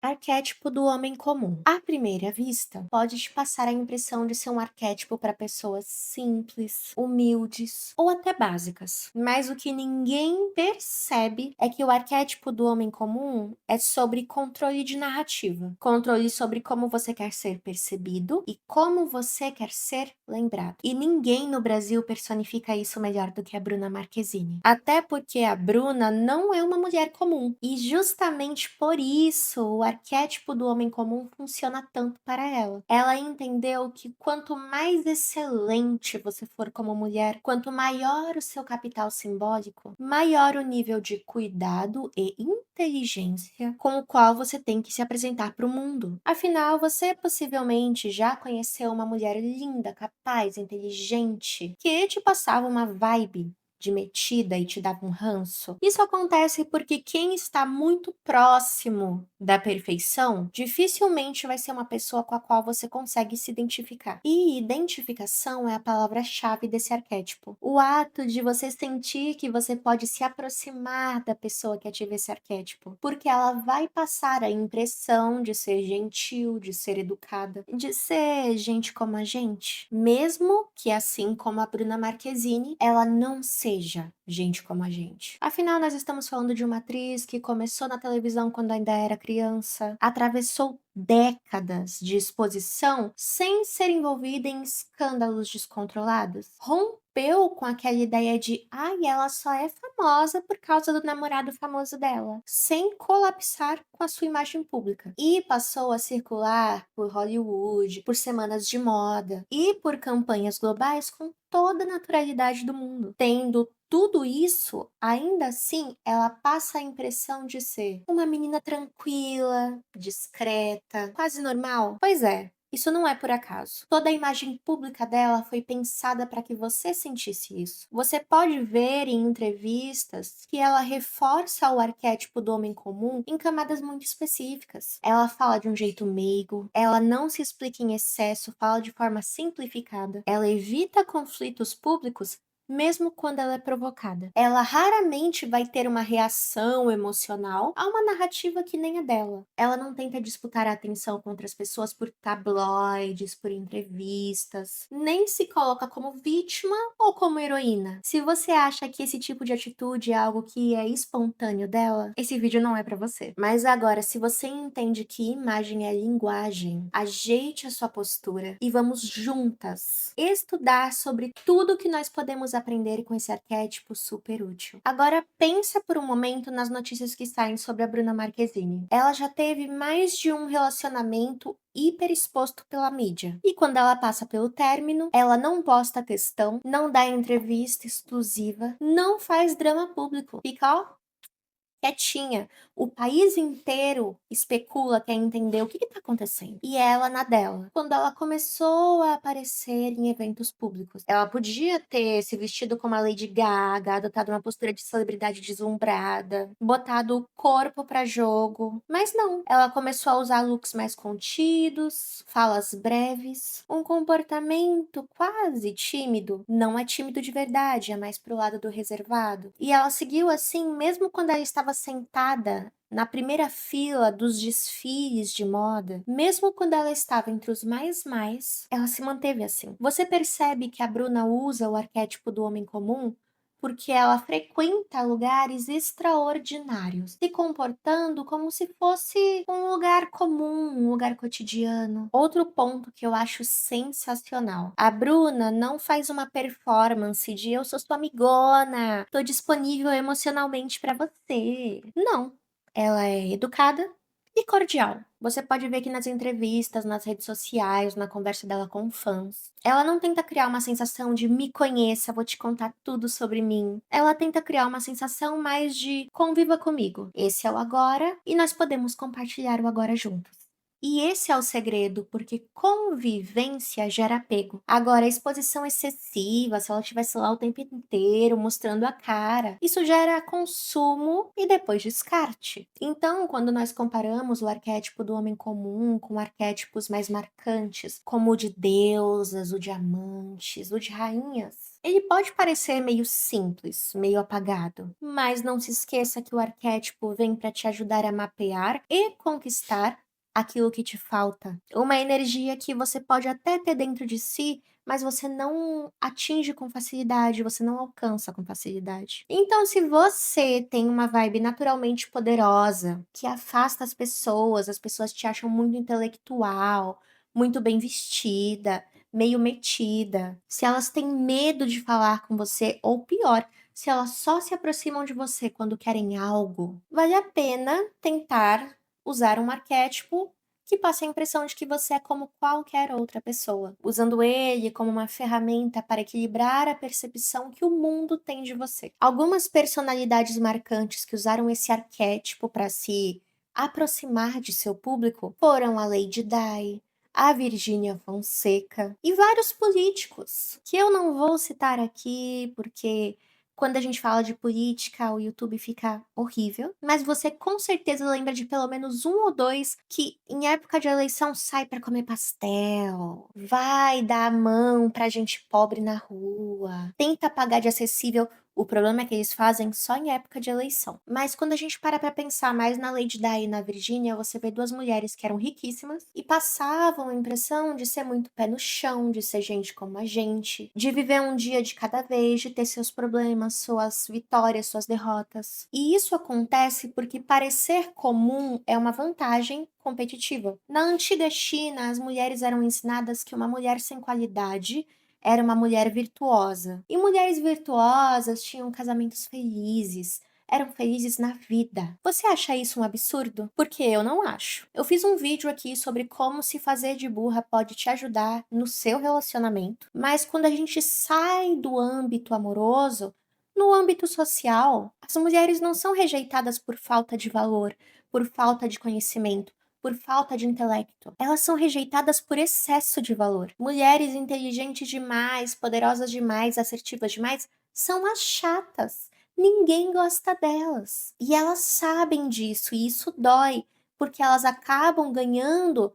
Arquétipo do homem comum. À primeira vista, pode te passar a impressão de ser um arquétipo para pessoas simples, humildes ou até básicas. Mas o que ninguém percebe é que o arquétipo do homem comum é sobre controle de narrativa, controle sobre como você quer ser percebido e como você quer ser lembrado. E ninguém no Brasil personifica isso melhor do que a Bruna Marquezine. Até porque a Bruna não é uma mulher comum. E justamente por isso o arquétipo do homem comum funciona tanto para ela. Ela entendeu que quanto mais excelente você for como mulher, quanto maior o seu capital simbólico, maior o nível de cuidado e inteligência com o qual você tem que se apresentar para o mundo. Afinal, você possivelmente já conheceu uma mulher linda, capaz, inteligente, que te passava uma vibe de metida e te dava um ranço. Isso acontece porque quem está muito próximo da perfeição dificilmente vai ser uma pessoa com a qual você consegue se identificar. E identificação é a palavra-chave desse arquétipo. O ato de você sentir que você pode se aproximar da pessoa que ativa esse arquétipo, porque ela vai passar a impressão de ser gentil, de ser educada, de ser gente como a gente, mesmo que assim como a Bruna Marquezine, ela não seja gente como a gente. Afinal, nós estamos falando de uma atriz que começou na televisão quando ainda era criança, atravessou décadas de exposição sem ser envolvida em escândalos descontrolados, rompeu com aquela ideia de ai, ela só é famosa por causa do namorado famoso dela, sem colapsar com a sua imagem pública. E passou a circular por Hollywood, por semanas de moda e por campanhas globais com toda a naturalidade do mundo. Tendo tudo isso, ainda assim, ela passa a impressão de ser uma menina tranquila, discreta, quase normal. Pois é, isso não é por acaso. Toda a imagem pública dela foi pensada para que você sentisse isso. Você pode ver em entrevistas que ela reforça o arquétipo do homem comum em camadas muito específicas. Ela fala de um jeito meigo, ela não se explica em excesso, fala de forma simplificada, ela evita conflitos públicos mesmo quando ela é provocada. Ela raramente vai ter uma reação emocional a uma narrativa que nem a dela. Ela não tenta disputar a atenção com outras pessoas por tabloides, por entrevistas, nem se coloca como vítima ou como heroína. Se você acha que esse tipo de atitude é algo que é espontâneo dela, esse vídeo não é pra você. Mas agora, se você entende que imagem é linguagem, ajeite a sua postura e vamos juntas estudar sobre tudo que nós podemos aprender com esse arquétipo super útil. Agora pensa por um momento nas notícias que saem sobre a Bruna Marquezine. Ela já teve mais de um relacionamento hiper exposto pela mídia. E quando ela passa pelo término, ela não posta textão, não dá entrevista exclusiva, não faz drama público. Fica, ó, quietinha. O país inteiro especula, quer entender o que está acontecendo. E ela na dela. Quando ela começou a aparecer em eventos públicos, ela podia ter se vestido como a Lady Gaga, adotado uma postura de celebridade deslumbrada, botado o corpo para jogo. Mas não. Ela começou a usar looks mais contidos, falas breves, um comportamento quase tímido. Não é tímido de verdade, é mais pro lado do reservado. E ela seguiu assim mesmo quando ela estava sentada na primeira fila dos desfiles de moda, mesmo quando ela estava entre os mais, ela se manteve assim. Você percebe que a Bruna usa o arquétipo do homem comum porque ela frequenta lugares extraordinários, se comportando como se fosse um lugar comum, um lugar cotidiano. Outro ponto que eu acho sensacional: a Bruna não faz uma performance de eu sou sua amigona, tô disponível emocionalmente pra você. Não, ela é educada e cordial. Você pode ver que nas entrevistas, nas redes sociais, na conversa dela com fãs, ela não tenta criar uma sensação de me conheça, vou te contar tudo sobre mim. Ela tenta criar uma sensação mais de conviva comigo. Esse é o agora e nós podemos compartilhar o agora juntos. E esse é o segredo, porque convivência gera apego. Agora, a exposição excessiva, se ela estivesse lá o tempo inteiro mostrando a cara, isso gera consumo e depois descarte. Então, quando nós comparamos o arquétipo do homem comum com arquétipos mais marcantes, como o de deusas, o de amantes, o de rainhas, ele pode parecer meio simples, meio apagado, mas não se esqueça que o arquétipo vem para te ajudar a mapear e conquistar aquilo que te falta. Uma energia que você pode até ter dentro de si, mas você não atinge com facilidade, você não alcança com facilidade. Então, se você tem uma vibe naturalmente poderosa, que afasta as pessoas te acham muito intelectual, muito bem vestida, meio metida, se elas têm medo de falar com você, ou pior, se elas só se aproximam de você quando querem algo, vale a pena tentar usar um arquétipo que passe a impressão de que você é como qualquer outra pessoa, usando ele como uma ferramenta para equilibrar a percepção que o mundo tem de você. Algumas personalidades marcantes que usaram esse arquétipo para se aproximar de seu público foram a Lady Di, a Virgínia Fonseca e vários políticos, que eu não vou citar aqui porque quando a gente fala de política, o YouTube fica horrível, mas você com certeza lembra de pelo menos um ou dois que em época de eleição sai para comer pastel, vai dar a mão pra gente pobre na rua, tenta pagar de acessível. O problema é que eles fazem só em época de eleição. Mas quando a gente para pra pensar mais na Lady Di e na Virgínia, você vê duas mulheres que eram riquíssimas e passavam a impressão de ser muito pé no chão, de ser gente como a gente, de viver um dia de cada vez, de ter seus problemas, suas vitórias, suas derrotas. E isso acontece porque parecer comum é uma vantagem competitiva. Na antiga China, as mulheres eram ensinadas que uma mulher sem qualidade era uma mulher virtuosa. E mulheres virtuosas tinham casamentos felizes, eram felizes na vida. Você acha isso um absurdo? Porque eu não acho. Eu fiz um vídeo aqui sobre como se fazer de burra pode te ajudar no seu relacionamento, mas quando a gente sai do âmbito amoroso, no âmbito social, as mulheres não são rejeitadas por falta de valor, por falta de conhecimento, por falta de intelecto. Elas são rejeitadas por excesso de valor. Mulheres inteligentes demais, poderosas demais, assertivas demais, são as chatas. Ninguém gosta delas. E elas sabem disso, e isso dói, porque elas acabam ganhando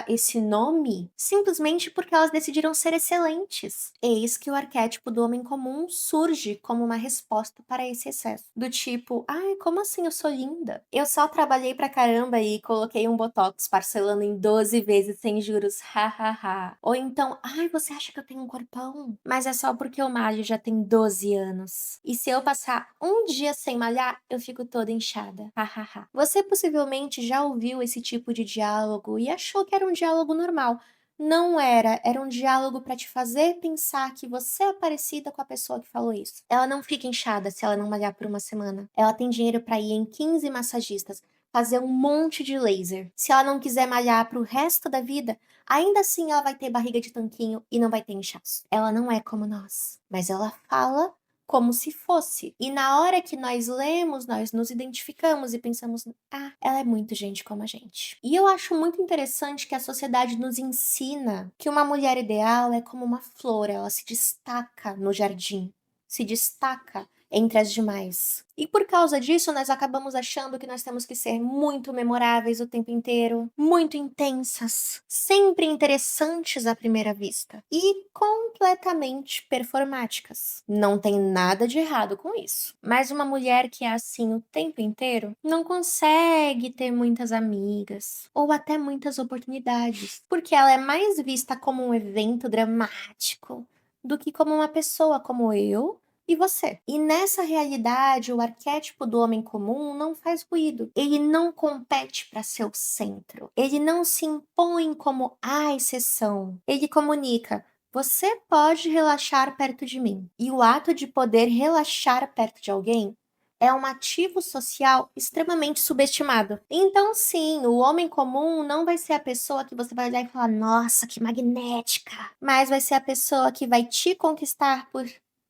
esse nome simplesmente porque elas decidiram ser excelentes. Eis que o arquétipo do homem comum surge como uma resposta para esse excesso. Do tipo, ai, como assim eu sou linda? Eu só trabalhei pra caramba e coloquei um botox parcelando em 12 vezes sem juros, hahaha. Ou então, ai, você acha que eu tenho um corpão? Mas é só porque eu malho já tem 12 anos. E se eu passar um dia sem malhar, eu fico toda inchada, hahaha. Você possivelmente já ouviu esse tipo de diálogo e achou que era um diálogo normal. Não era, era um diálogo para te fazer pensar que você é parecida com a pessoa que falou isso. Ela não fica inchada se ela não malhar por uma semana. Ela tem dinheiro para ir em 15 massagistas, fazer um monte de laser. Se ela não quiser malhar pro resto da vida, ainda assim ela vai ter barriga de tanquinho e não vai ter inchaço. Ela não é como nós, mas ela fala como se fosse. E na hora que nós lemos, nós nos identificamos e pensamos: ah, ela é muito gente como a gente. E eu acho muito interessante que a sociedade nos ensina que uma mulher ideal é como uma flor, ela se destaca no jardim, se destaca entre as demais. E por causa disso, nós acabamos achando que nós temos que ser muito memoráveis o tempo inteiro, muito intensas, sempre interessantes à primeira vista e completamente performáticas. Não tem nada de errado com isso. Mas uma mulher que é assim o tempo inteiro não consegue ter muitas amigas ou até muitas oportunidades, porque ela é mais vista como um evento dramático do que como uma pessoa como eu e você. E nessa realidade, o arquétipo do homem comum não faz ruído. Ele não compete para ser o centro. Ele não se impõe como a exceção. Ele comunica: você pode relaxar perto de mim. E o ato de poder relaxar perto de alguém é um ativo social extremamente subestimado. Então, sim, o homem comum não vai ser a pessoa que você vai olhar e falar: nossa, que magnética. Mas vai ser a pessoa que vai te conquistar por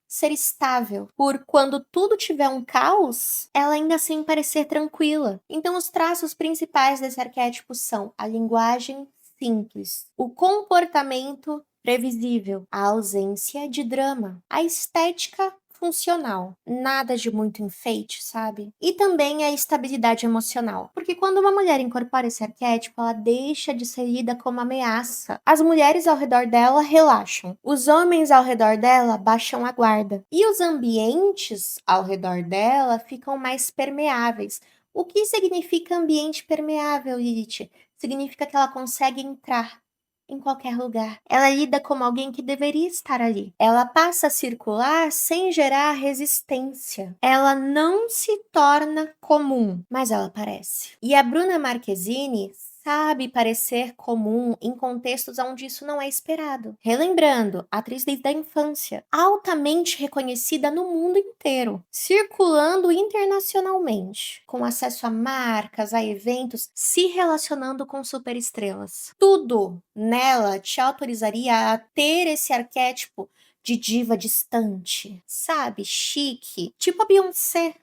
ser estável, por quando tudo tiver um caos, ela ainda assim parecer tranquila. Então, os traços principais desse arquétipo são a linguagem simples, o comportamento previsível, a ausência de drama, a estética funcional, nada de muito enfeite, sabe? E também a estabilidade emocional, porque quando uma mulher incorpora esse arquétipo, ela deixa de ser lida como ameaça. As mulheres ao redor dela relaxam, os homens ao redor dela baixam a guarda, e os ambientes ao redor dela ficam mais permeáveis. O que significa ambiente permeável, Lilith? Significa que ela consegue entrar em qualquer lugar. Ela lida como alguém que deveria estar ali. Ela passa a circular sem gerar resistência. Ela não se torna comum, mas ela aparece. E a Bruna Marquezine sabe parecer comum em contextos onde isso não é esperado. Relembrando, atriz desde a infância, altamente reconhecida no mundo inteiro, circulando internacionalmente, com acesso a marcas, a eventos, se relacionando com superestrelas. Tudo nela te autorizaria a ter esse arquétipo de diva distante, sabe? Chique, tipo a Beyoncé.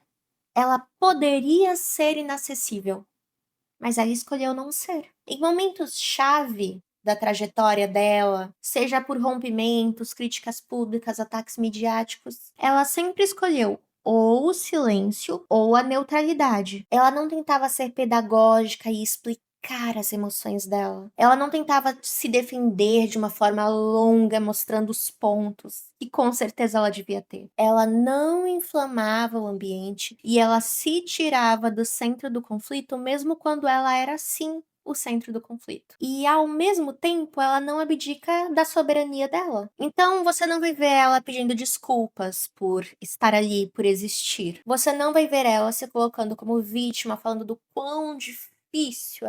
Ela poderia ser inacessível, mas ela escolheu não ser. Em momentos-chave da trajetória dela, seja por rompimentos, críticas públicas, ataques midiáticos, ela sempre escolheu ou o silêncio ou a neutralidade. Ela não tentava ser pedagógica e explicar as emoções dela. Ela não tentava se defender de uma forma longa, mostrando os pontos, que com certeza ela devia ter. Ela não inflamava o ambiente e ela se tirava do centro do conflito, mesmo quando ela era, sim, o centro do conflito. E ao mesmo tempo, ela não abdica da soberania dela. Então, você não vai ver ela pedindo desculpas por estar ali, por existir. Você não vai ver ela se colocando como vítima, falando do quão difícil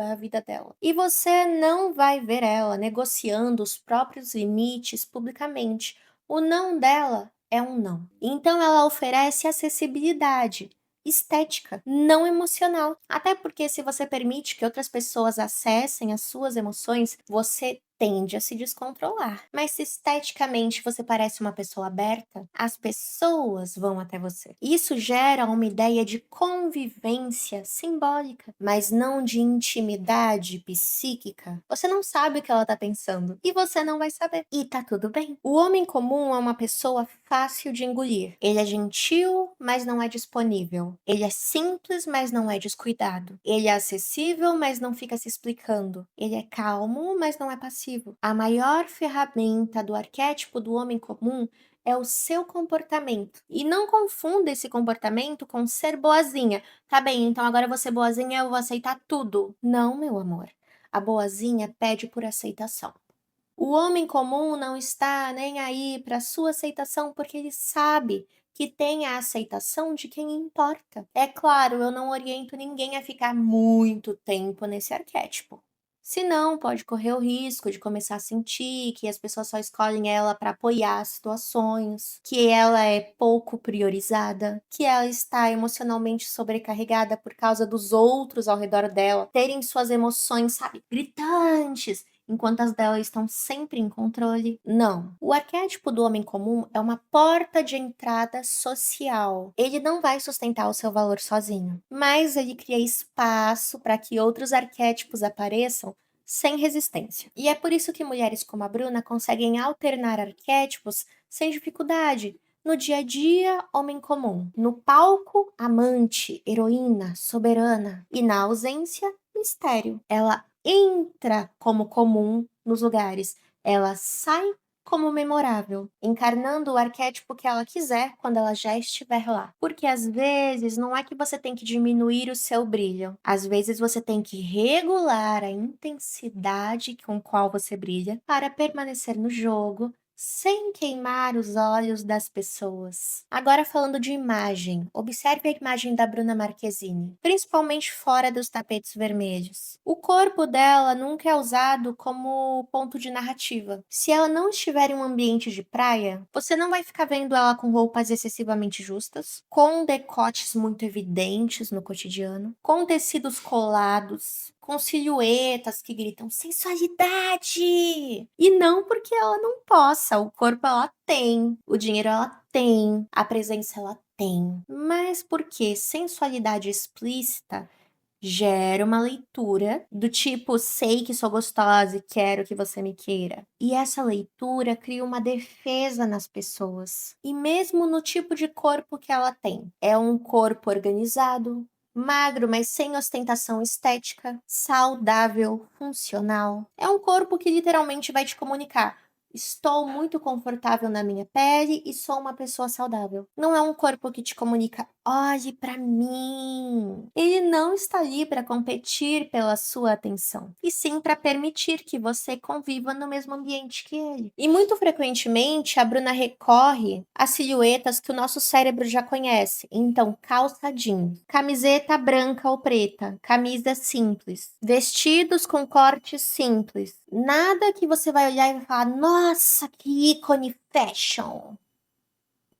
é a vida dela. E você não vai ver ela negociando os próprios limites publicamente. O não dela é um não. Então ela oferece acessibilidade, estética, não emocional. Até porque se você permite que outras pessoas acessem as suas emoções, você tende a se descontrolar. Mas se esteticamente você parece uma pessoa aberta, as pessoas vão até você. Isso gera uma ideia de convivência simbólica, mas não de intimidade psíquica. Você não sabe o que ela tá pensando e você não vai saber. E tá tudo bem. O homem comum é uma pessoa fácil de engolir. Ele é gentil, mas não é disponível. Ele é simples, mas não é descuidado. Ele é acessível, mas não fica se explicando. Ele é calmo, mas não é passivo. A maior ferramenta do arquétipo do homem comum é o seu comportamento. E não confunda esse comportamento com ser boazinha. Tá bem, então agora eu vou ser boazinha, eu vou aceitar tudo. Não, meu amor. A boazinha pede por aceitação. O homem comum não está nem aí para sua aceitação porque ele sabe que tem a aceitação de quem importa. É claro, eu não oriento ninguém a ficar muito tempo nesse arquétipo. Senão, pode correr o risco de começar a sentir que as pessoas só escolhem ela para apoiar as situações, que ela é pouco priorizada, que ela está emocionalmente sobrecarregada por causa dos outros ao redor dela terem suas emoções, sabe, gritantes, enquanto as dela estão sempre em controle. Não. O arquétipo do homem comum é uma porta de entrada social. Ele não vai sustentar o seu valor sozinho, mas ele cria espaço para que outros arquétipos apareçam sem resistência. E é por isso que mulheres como a Bruna conseguem alternar arquétipos sem dificuldade. No dia a dia, homem comum. No palco, amante, heroína, soberana. E na ausência, mistério. Ela entra como comum nos lugares, ela sai como memorável, encarnando o arquétipo que ela quiser quando ela já estiver lá. Porque às vezes não é que você tem que diminuir o seu brilho, às vezes você tem que regular a intensidade com qual você brilha para permanecer no jogo sem queimar os olhos das pessoas. Agora falando de imagem, observe a imagem da Bruna Marquezine, principalmente fora dos tapetes vermelhos. O corpo dela nunca é usado como ponto de narrativa. Se ela não estiver em um ambiente de praia, você não vai ficar vendo ela com roupas excessivamente justas, com decotes muito evidentes no cotidiano, com tecidos colados, com silhuetas que gritam sensualidade. E não porque ela não possa, o corpo ela tem, o dinheiro ela tem, a presença ela tem, mas porque sensualidade explícita gera uma leitura do tipo: "Sei que sou gostosa e quero que você me queira". E essa leitura cria uma defesa nas pessoas, e mesmo no tipo de corpo que ela tem. É um corpo organizado, magro, mas sem ostentação estética, saudável, funcional. É um corpo que literalmente vai te comunicar: "Estou muito confortável na minha pele e sou uma pessoa saudável". Não é um corpo que te comunica: "Olhe para mim". Ele não está ali para competir pela sua atenção, e sim para permitir que você conviva no mesmo ambiente que ele. E muito frequentemente a Bruna recorre a silhuetas que o nosso cérebro já conhece. Então, calça jeans, camiseta branca ou preta, camisa simples, vestidos com cortes simples. Nada que você vai olhar e vai falar: "Nossa, que ícone fashion".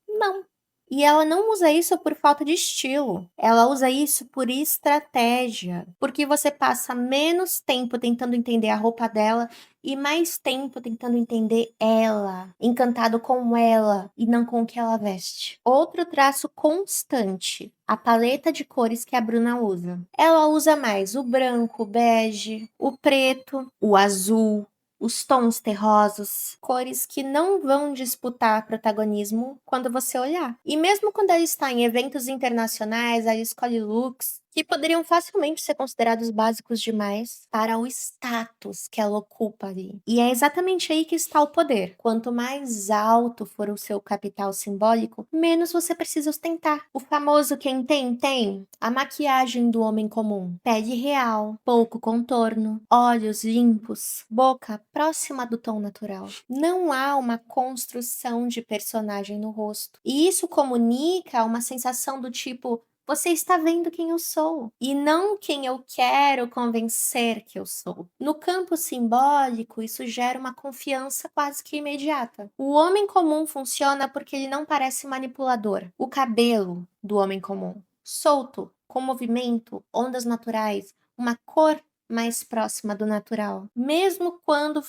Não. E ela não usa isso por falta de estilo, ela usa isso por estratégia, porque você passa menos tempo tentando entender a roupa dela e mais tempo tentando entender ela, encantado com ela e não com o que ela veste. Outro traço constante, a paleta de cores que a Bruna usa. Ela usa mais o branco, o bege, o preto, o azul, os tons terrosos, cores que não vão disputar protagonismo quando você olhar. E mesmo quando ela está em eventos internacionais, ela escolhe looks que poderiam facilmente ser considerados básicos demais para o status que ela ocupa ali. E é exatamente aí que está o poder. Quanto mais alto for o seu capital simbólico, menos você precisa ostentar. O famoso quem tem, tem. A maquiagem do homem comum. Pele real, pouco contorno, olhos limpos, boca próxima do tom natural. Não há uma construção de personagem no rosto. E isso comunica uma sensação do tipo: você está vendo quem eu sou, e não quem eu quero convencer que eu sou. No campo simbólico, isso gera uma confiança quase que imediata. O homem comum funciona porque ele não parece manipulador. O cabelo do homem comum, solto, com movimento, ondas naturais, uma cor mais próxima do natural. Mesmo quando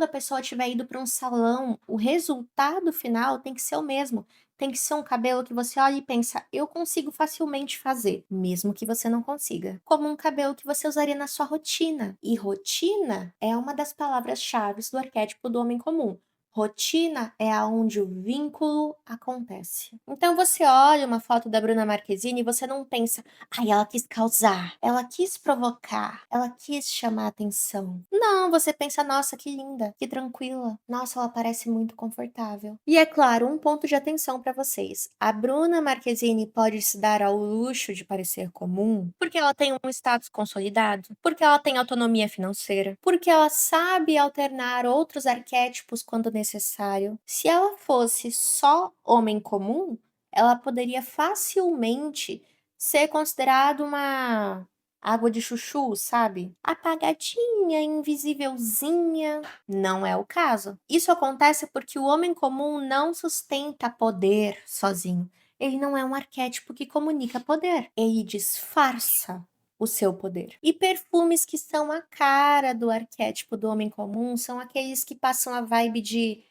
a pessoa tiver ido para um salão, o resultado final tem que ser o mesmo. Tem que ser um cabelo que você olha e pensa: eu consigo facilmente fazer, mesmo que você não consiga. Como um cabelo que você usaria na sua rotina. E rotina é uma das palavras-chave do arquétipo do homem comum. Rotina é aonde o vínculo acontece. Então você olha uma foto da Bruna Marquezine e você não pensa: ai, ela quis causar, ela quis provocar, ela quis chamar atenção. Não, você pensa: nossa, que linda, que tranquila, nossa, ela parece muito confortável. E é claro, um ponto de atenção para vocês: a Bruna Marquezine pode se dar ao luxo de parecer comum porque ela tem um status consolidado, porque ela tem autonomia financeira, porque ela sabe alternar outros arquétipos quando necessário. Se ela fosse só homem comum, ela poderia facilmente ser considerado uma água de chuchu, sabe? Apagadinha, invisívelzinha. Não é o caso. Isso acontece porque o homem comum não sustenta poder sozinho. Ele não é um arquétipo que comunica poder. Ele disfarça o seu poder. E perfumes que são a cara do arquétipo do homem comum são aqueles que passam a vibe de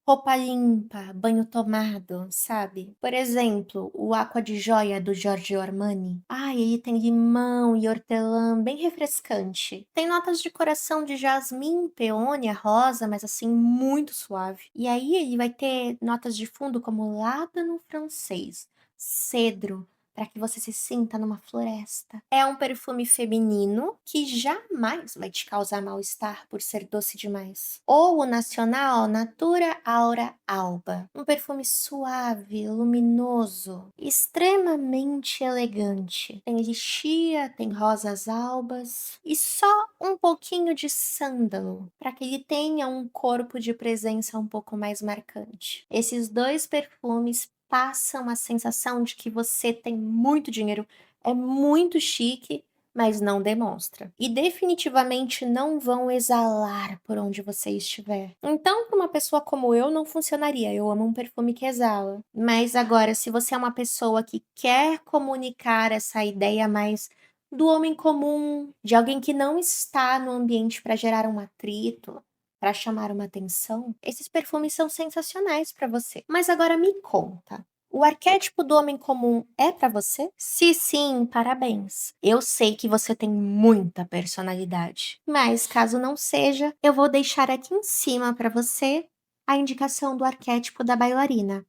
roupa limpa, banho tomado, sabe? Por exemplo, o Aqua de Joia do Giorgio Armani. Ai, ele tem limão e hortelã, bem refrescante. Tem notas de coração de jasmim, peônia, rosa, mas assim, muito suave. E aí ele vai ter notas de fundo como ládano francês, cedro, para que você se sinta numa floresta. É um perfume feminino que jamais vai te causar mal-estar por ser doce demais. Ou o nacional Natura Aura Alba, um perfume suave, luminoso, extremamente elegante. Tem lixia, tem rosas albas e só um pouquinho de sândalo, para que ele tenha um corpo de presença um pouco mais marcante. Esses dois perfumes passam a sensação de que você tem muito dinheiro, é muito chique, mas não demonstra. E definitivamente não vão exalar por onde você estiver. Então, para uma pessoa como eu, não funcionaria. Eu amo um perfume que exala. Mas agora, se você é uma pessoa que quer comunicar essa ideia mais do homem comum, de alguém que não está no ambiente para gerar um atrito, para chamar uma atenção, esses perfumes são sensacionais para você. Mas agora me conta. O arquétipo do homem comum é para você? Se sim, parabéns. Eu sei que você tem muita personalidade. Mas caso não seja, eu vou deixar aqui em cima para você a indicação do arquétipo da bailarina.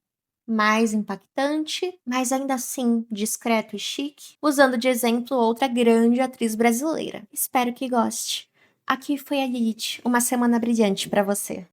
Mais impactante, mas ainda assim discreto e chique, usando de exemplo outra grande atriz brasileira. Espero que goste. Aqui foi a Lilith, uma semana brilhante para você.